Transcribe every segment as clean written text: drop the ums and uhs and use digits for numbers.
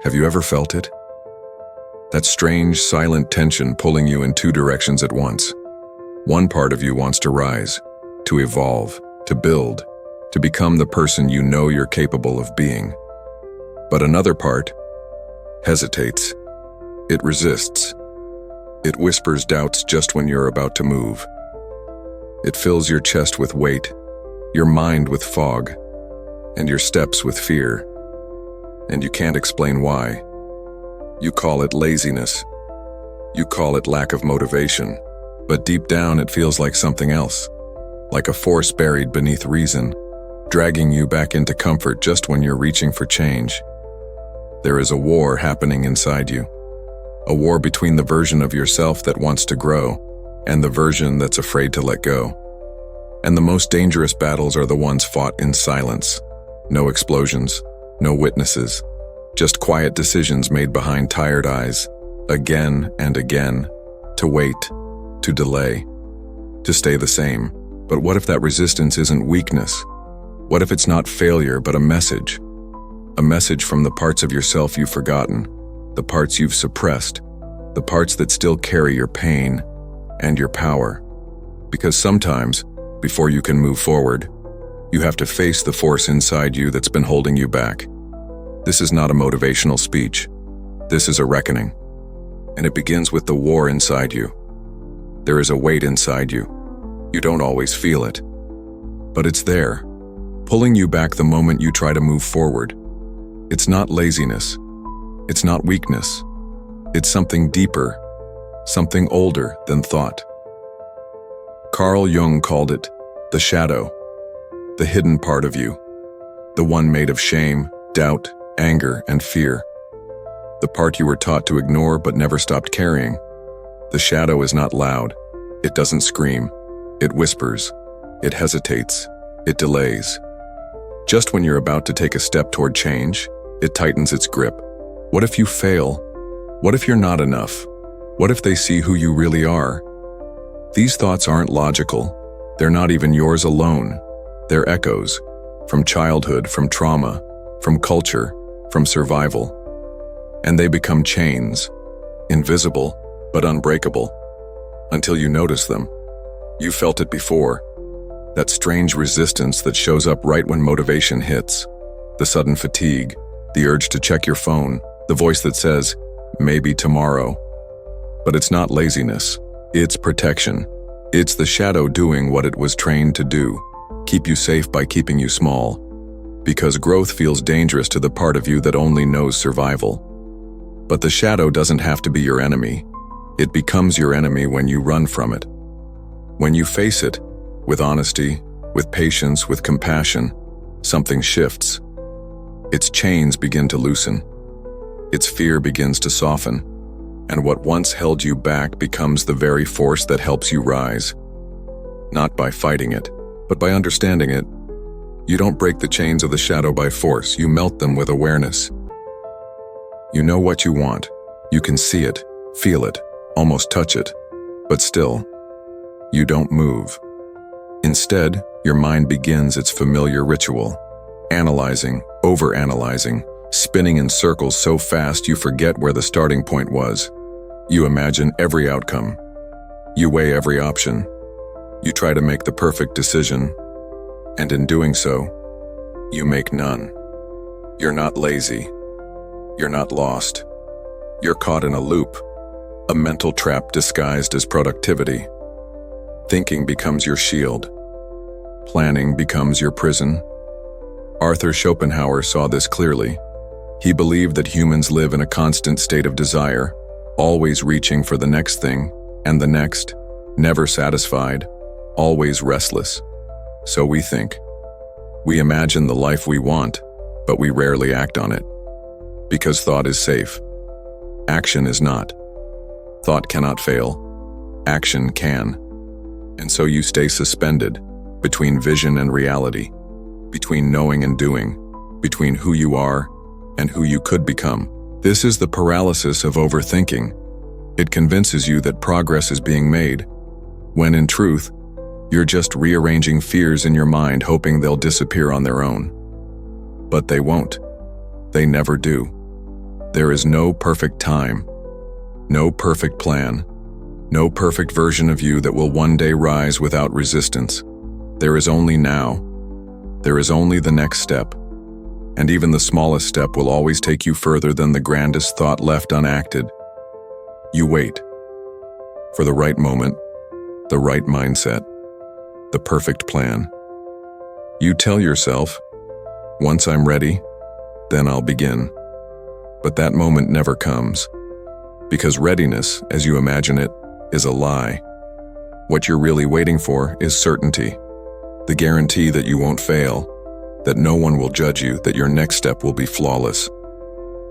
Have you ever felt it? That strange, silent tension pulling you in two directions at once. One part of you wants to rise, to evolve, to build, to become the person you know you're capable of being. But another part hesitates. It resists. It whispers doubts just when you're about to move. It fills your chest with weight, your mind with fog, and your steps with fear. And you can't explain why. You call it laziness. You call it lack of motivation. But deep down it feels like something else. Like a force buried beneath reason, dragging you back into comfort just when you're reaching for change. There is a war happening inside you. A war between the version of yourself that wants to grow and the version that's afraid to let go. And the most dangerous battles are the ones fought in silence. No explosions, no witnesses, just quiet decisions made behind tired eyes, again and again, to wait, to delay, to stay the same. But what if that resistance isn't weakness? What if it's not failure, but a message? A message from the parts of yourself you've forgotten, the parts you've suppressed, the parts that still carry your pain and your power. Because sometimes, before you can move forward, you have to face the force inside you that's been holding you back. This is not a motivational speech. This is a reckoning. And it begins with the war inside you. There is a weight inside you. You don't always feel it. But it's there, pulling you back the moment you try to move forward. It's not laziness. It's not weakness. It's something deeper, something older than thought. Carl Jung called it the shadow, the hidden part of you, the one made of shame, doubt, anger, and fear. The part you were taught to ignore but never stopped carrying. The shadow is not loud. It doesn't scream. It whispers. It hesitates. It delays. Just when you're about to take a step toward change, it tightens its grip. What if you fail? What if you're not enough? What if they see who you really are? These thoughts aren't logical. They're not even yours alone. They're echoes from childhood, from trauma, from culture, from survival. And they become chains, invisible but unbreakable, until you notice them. You felt it before. That strange resistance that shows up right when motivation hits. The sudden fatigue, the urge to check your phone, the voice that says, maybe tomorrow. But it's not laziness. It's protection. It's the shadow doing what it was trained to do. Keep you safe by keeping you small. Because growth feels dangerous to the part of you that only knows survival. But the shadow doesn't have to be your enemy. It becomes your enemy when you run from it. When you face it, with honesty, with patience, with compassion, something shifts. Its chains begin to loosen. Its fear begins to soften. And what once held you back becomes the very force that helps you rise. Not by fighting it, but by understanding it. You don't break the chains of the shadow by force, you melt them with awareness. You know what you want. You can see it, feel it, almost touch it. But still, you don't move. Instead, your mind begins its familiar ritual. Analyzing, overanalyzing, spinning in circles so fast you forget where the starting point was. You imagine every outcome. You weigh every option. You try to make the perfect decision. And in doing so, you make none. You're not lazy. You're not lost. You're caught in a loop, a mental trap disguised as productivity. Thinking becomes your shield. Planning becomes your prison. Arthur Schopenhauer saw this clearly. He believed that humans live in a constant state of desire, always reaching for the next thing and the next, never satisfied, always restless. So we think. We imagine the life we want, but we rarely act on it. Because thought is safe. Action is not. Thought cannot fail. Action can. And so you stay suspended between vision and reality, between knowing and doing, between who you are and who you could become. This is the paralysis of overthinking. It convinces you that progress is being made, when in truth, you're just rearranging fears in your mind hoping they'll disappear on their own. But they won't. They never do. There is no perfect time, no perfect plan, no perfect version of you that will one day rise without resistance. There is only now. There is only the next step. And even the smallest step will always take you further than the grandest thought left unacted. You wait for the right moment, the right mindset, the perfect plan. You tell yourself, once I'm ready, then I'll begin. But that moment never comes, because readiness, as you imagine it, is a lie. What you're really waiting for is certainty, the guarantee that you won't fail, that no one will judge you, that your next step will be flawless.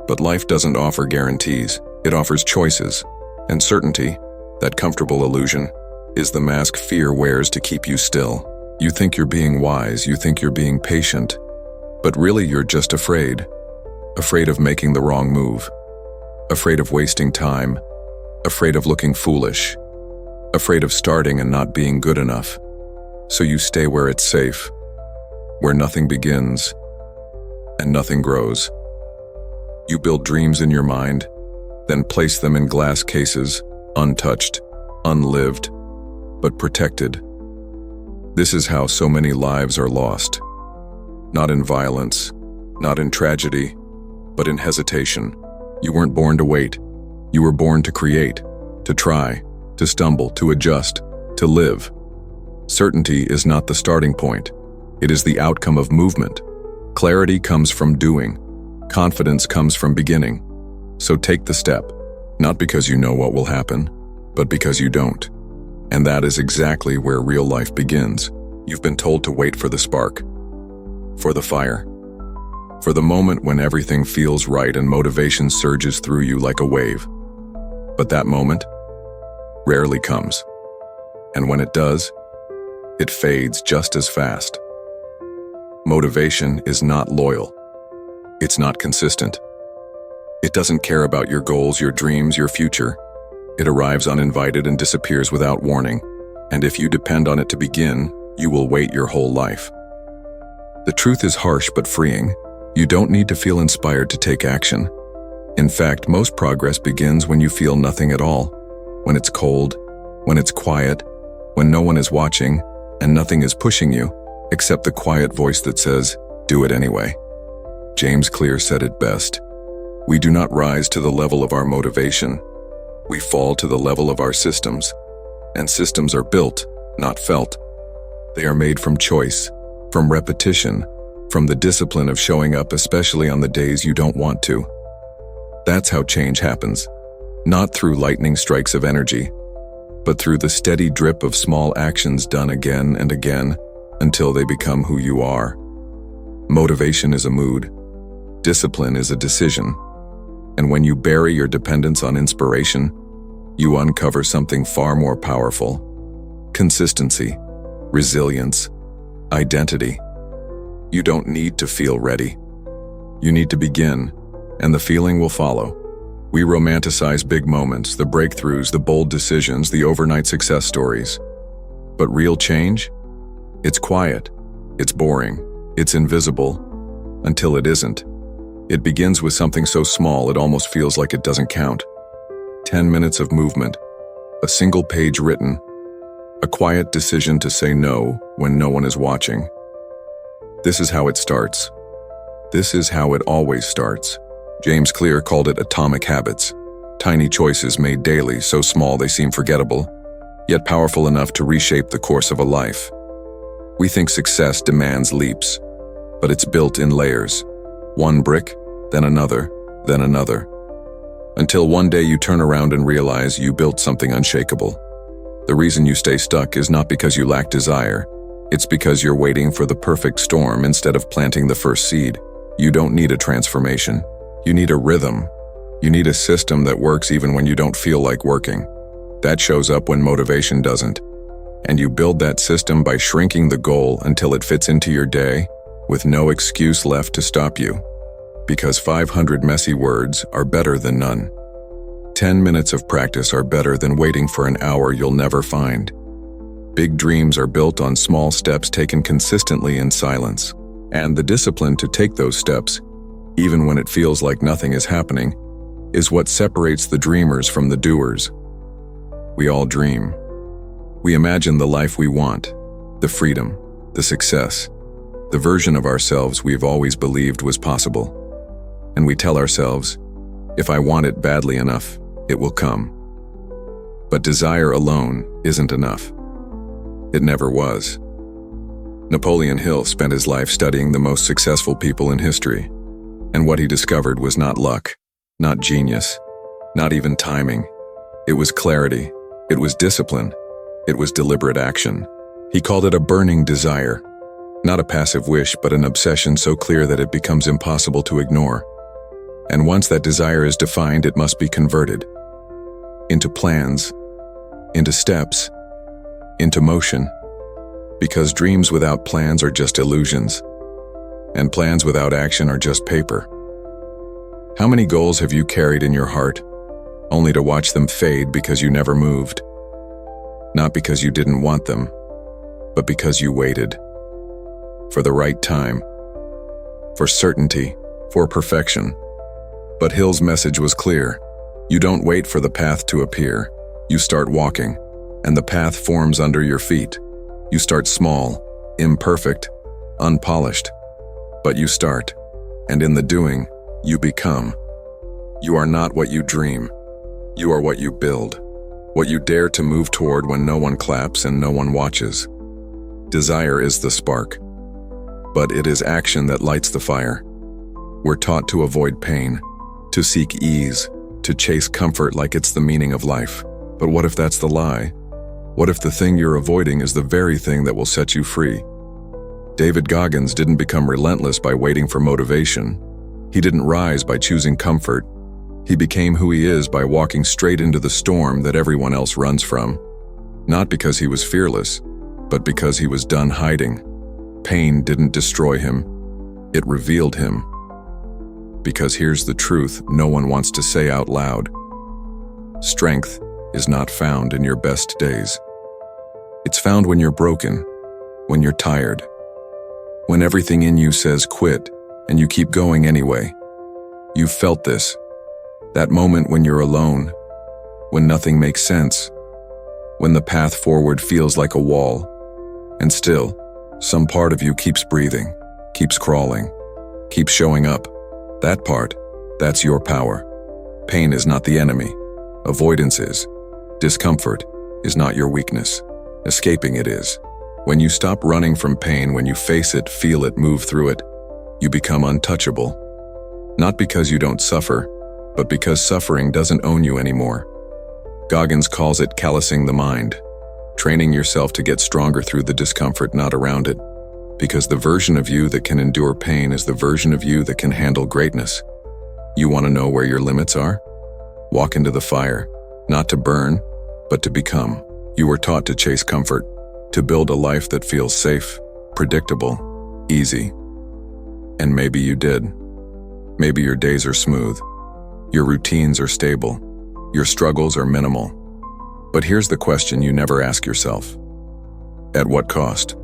But life doesn't offer guarantees, it offers choices, and certainty, that comfortable illusion, is the mask fear wears to keep you still. You think you're being wise, you think you're being patient, but really you're just afraid. Afraid of making the wrong move, afraid of wasting time, afraid of looking foolish, afraid of starting and not being good enough. So you stay where it's safe, where nothing begins and nothing grows. You build dreams in your mind, then place them in glass cases, untouched, unlived, but protected. This is how so many lives are lost. Not in violence, not in tragedy, but in hesitation. You weren't born to wait. You were born to create, to try, to stumble, to adjust, to live. Certainty is not the starting point. It is the outcome of movement. Clarity comes from doing. Confidence comes from beginning. So take the step, not because you know what will happen, but because you don't. And that is exactly where real life begins. You've been told to wait for the spark, for the fire, for the moment when everything feels right and motivation surges through you like a wave. But that moment rarely comes. And when it does, it fades just as fast. Motivation is not loyal. It's not consistent. It doesn't care about your goals, your dreams, your future. It arrives uninvited and disappears without warning. And if you depend on it to begin, you will wait your whole life. The truth is harsh but freeing. You don't need to feel inspired to take action. In fact, most progress begins when you feel nothing at all. When it's cold, when it's quiet, when no one is watching, and nothing is pushing you, except the quiet voice that says, "Do it anyway." James Clear said it best. We do not rise to the level of our motivation. We fall to the level of our systems. And systems are built, not felt. They are made from choice, from repetition, from the discipline of showing up, especially on the days you don't want to. That's how change happens. Not through lightning strikes of energy, but through the steady drip of small actions done again and again until they become who you are. Motivation is a mood. Discipline is a decision. And when you bury your dependence on inspiration, you uncover something far more powerful. Consistency, resilience, identity. You don't need to feel ready. You need to begin, and the feeling will follow. We romanticize big moments, the breakthroughs, the bold decisions, the overnight success stories. But real change? It's quiet, it's boring, it's invisible, until it isn't. It begins with something so small it almost feels like it doesn't count. 10 minutes of movement, a single page written, a quiet decision to say no when no one is watching. This is how it starts. This is how it always starts. James Clear called it atomic habits. Tiny choices made daily, so small they seem forgettable, yet powerful enough to reshape the course of a life. We think success demands leaps, but it's built in layers. One brick, then another, then another. Until one day you turn around and realize you built something unshakable. The reason you stay stuck is not because you lack desire. It's because you're waiting for the perfect storm instead of planting the first seed. You don't need a transformation. You need a rhythm. You need a system that works even when you don't feel like working. That shows up when motivation doesn't. And you build that system by shrinking the goal until it fits into your day, with no excuse left to stop you. Because 500 messy words are better than none. 10 minutes of practice are better than waiting for an hour you'll never find. Big dreams are built on small steps taken consistently in silence. And the discipline to take those steps, even when it feels like nothing is happening, is what separates the dreamers from the doers. We all dream. We imagine the life we want, the freedom, the success, the version of ourselves we've always believed was possible. And we tell ourselves, if I want it badly enough, it will come. But desire alone isn't enough. It never was. Napoleon Hill spent his life studying the most successful people in history, and what he discovered was not luck, not genius, not even timing. It was clarity, it was discipline, it was deliberate action. He called it a burning desire, not a passive wish, but an obsession so clear that it becomes impossible to ignore. And once that desire is defined, it must be converted into plans, into steps, into motion. Because dreams without plans are just illusions, and plans without action are just paper. How many goals have you carried in your heart, only to watch them fade because you never moved? Not because you didn't want them, but because you waited. For the right time, for certainty, for perfection. But Hill's message was clear. You don't wait for the path to appear. You start walking, and the path forms under your feet. You start small, imperfect, unpolished. But you start, and in the doing, you become. You are not what you dream. You are what you build, what you dare to move toward when no one claps and no one watches. Desire is the spark, but it is action that lights the fire. We're taught to avoid pain, to seek ease, to chase comfort like it's the meaning of life. But what if that's the lie? What if the thing you're avoiding is the very thing that will set you free? David Goggins didn't become relentless by waiting for motivation. He didn't rise by choosing comfort. He became who he is by walking straight into the storm that everyone else runs from. Not because he was fearless, but because he was done hiding. Pain didn't destroy him. It revealed him. Because here's the truth no one wants to say out loud. Strength is not found in your best days. It's found when you're broken, when you're tired, when everything in you says quit and you keep going anyway. You've felt this. That moment when you're alone, when nothing makes sense, when the path forward feels like a wall, and still, some part of you keeps breathing, keeps crawling, keeps showing up. That part, that's your power. Pain is not the enemy. Avoidance is. Discomfort is not your weakness. Escaping it is. When you stop running from pain, when you face it, feel it, move through it, you become untouchable. Not because you don't suffer, but because suffering doesn't own you anymore. Goggins calls it callousing the mind, training yourself to get stronger through the discomfort, not around it. Because the version of you that can endure pain is the version of you that can handle greatness. You want to know where your limits are? Walk into the fire, not to burn, but to become. You were taught to chase comfort, to build a life that feels safe, predictable, easy. And maybe you did. Maybe your days are smooth. Your routines are stable. Your struggles are minimal. But here's the question you never ask yourself. At what cost?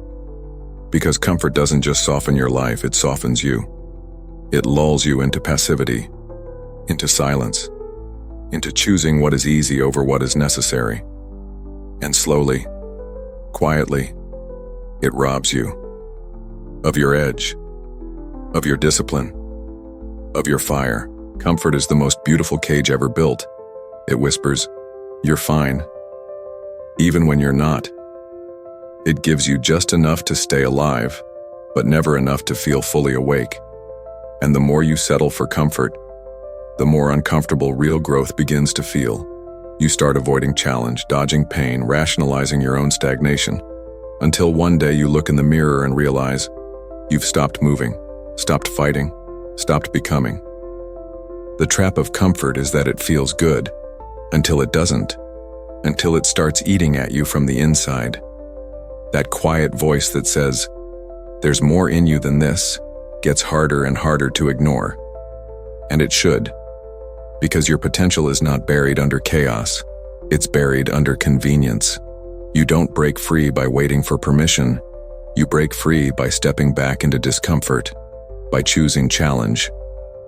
Because comfort doesn't just soften your life, it softens you. It lulls you into passivity, into silence, into choosing what is easy over what is necessary. And slowly, quietly, it robs you of your edge, of your discipline, of your fire. Comfort is the most beautiful cage ever built. It whispers, "You're fine," even when you're not. It gives you just enough to stay alive, but never enough to feel fully awake. And the more you settle for comfort, the more uncomfortable real growth begins to feel. You start avoiding challenge, dodging pain, rationalizing your own stagnation, until one day you look in the mirror and realize you've stopped moving, stopped fighting, stopped becoming. The trap of comfort is that it feels good, until it doesn't, until it starts eating at you from the inside. That quiet voice that says, "There's more in you than this," gets harder and harder to ignore. And it should. Because your potential is not buried under chaos, it's buried under convenience. You don't break free by waiting for permission. You break free by stepping back into discomfort, by choosing challenge,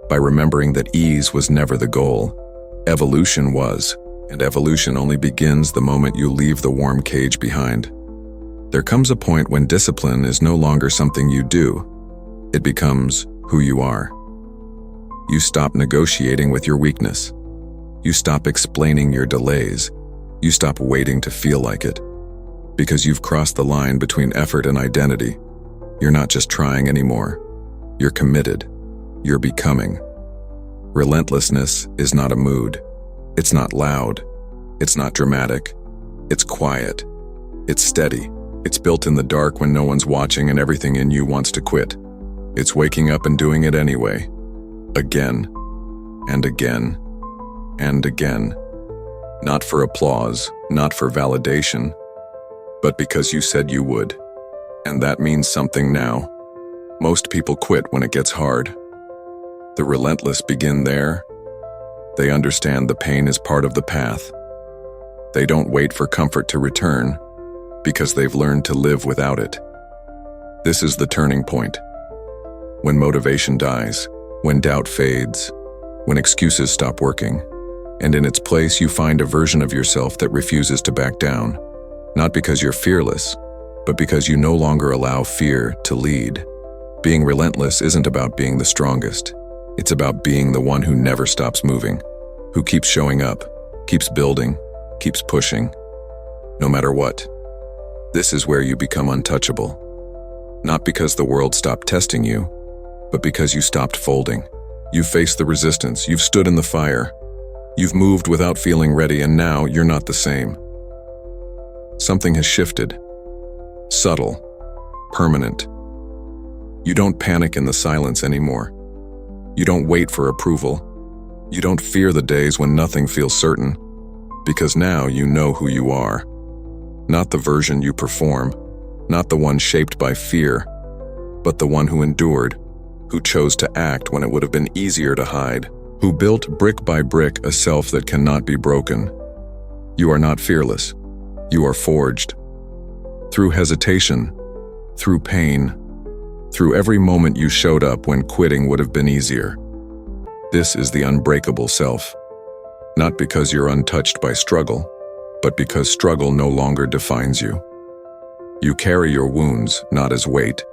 by remembering that ease was never the goal, Evolution was, and evolution only begins the moment you leave the warm cage behind. There comes a point when discipline is no longer something you do. It becomes who you are. You stop negotiating with your weakness. You stop explaining your delays. You stop waiting to feel like it. Because you've crossed the line between effort and identity. You're not just trying anymore. You're committed. You're becoming. Relentlessness is not a mood. It's not loud. It's not dramatic. It's quiet. It's steady. It's built in the dark when no one's watching and everything in you wants to quit. It's waking up and doing it anyway. Again. And again. And again. Not for applause, not for validation, but because you said you would. And that means something now. Most people quit when it gets hard. The relentless begin there. They understand the pain is part of the path. They don't wait for comfort to return because they've learned to live without it. This is the turning point. When motivation dies, when doubt fades, when excuses stop working, and in its place you find a version of yourself that refuses to back down, not because you're fearless, but because you no longer allow fear to lead. Being relentless isn't about being the strongest. It's about being the one who never stops moving, who keeps showing up, keeps building, keeps pushing, no matter what. This is where you become untouchable. Not because the world stopped testing you, but because you stopped folding. You've faced the resistance, you've stood in the fire, you've moved without feeling ready, and now you're not the same. Something has shifted. Subtle, permanent. You don't panic in the silence anymore. You don't wait for approval. You don't fear the days when nothing feels certain, because now you know who you are. Not the version you perform, not the one shaped by fear, but the one who endured, who chose to act when it would have been easier to hide, who built brick by brick a self that cannot be broken. You are not fearless. You are forged. Through hesitation, through pain, through every moment you showed up when quitting would have been easier. This is the unbreakable self. Not because you're untouched by struggle, but because struggle no longer defines you. You carry your wounds not as weight,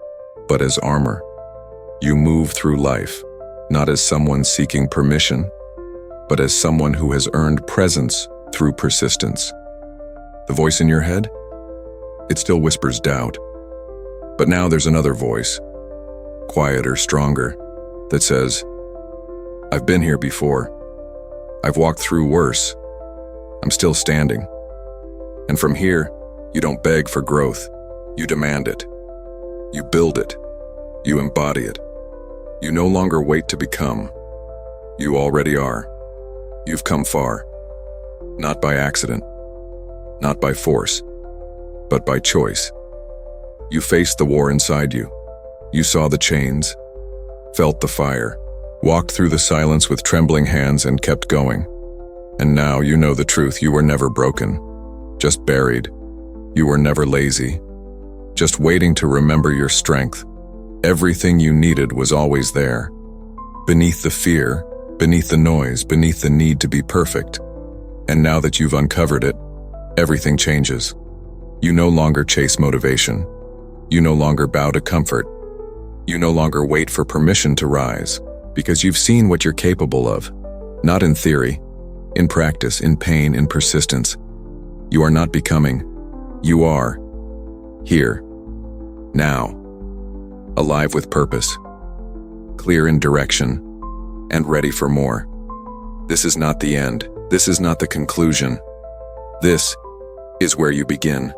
but as armor. You move through life, not as someone seeking permission, but as someone who has earned presence through persistence. The voice in your head? It still whispers doubt. But now there's another voice, quieter, stronger, that says, I've been here before. I've walked through worse. I'm still standing. And from here, you don't beg for growth. You demand it. You build it. You embody it. You no longer wait to become. You already are. You've come far. Not by accident. Not by force. But by choice. You faced the war inside you. You saw the chains, felt the fire, walked through the silence with trembling hands and kept going. And now you know the truth. You were never broken, just buried. You were never lazy, just waiting to remember your strength. Everything you needed was always there. Beneath the fear, beneath the noise, beneath the need to be perfect. And now that you've uncovered it, everything changes. You no longer chase motivation. You no longer bow to comfort. You no longer wait for permission to rise, because you've seen what you're capable of. Not in theory, in practice, in pain, in persistence. You are not becoming. You are. Here. Now. Alive with purpose. Clear in direction. And ready for more. This is not the end. This is not the conclusion. This is where you begin.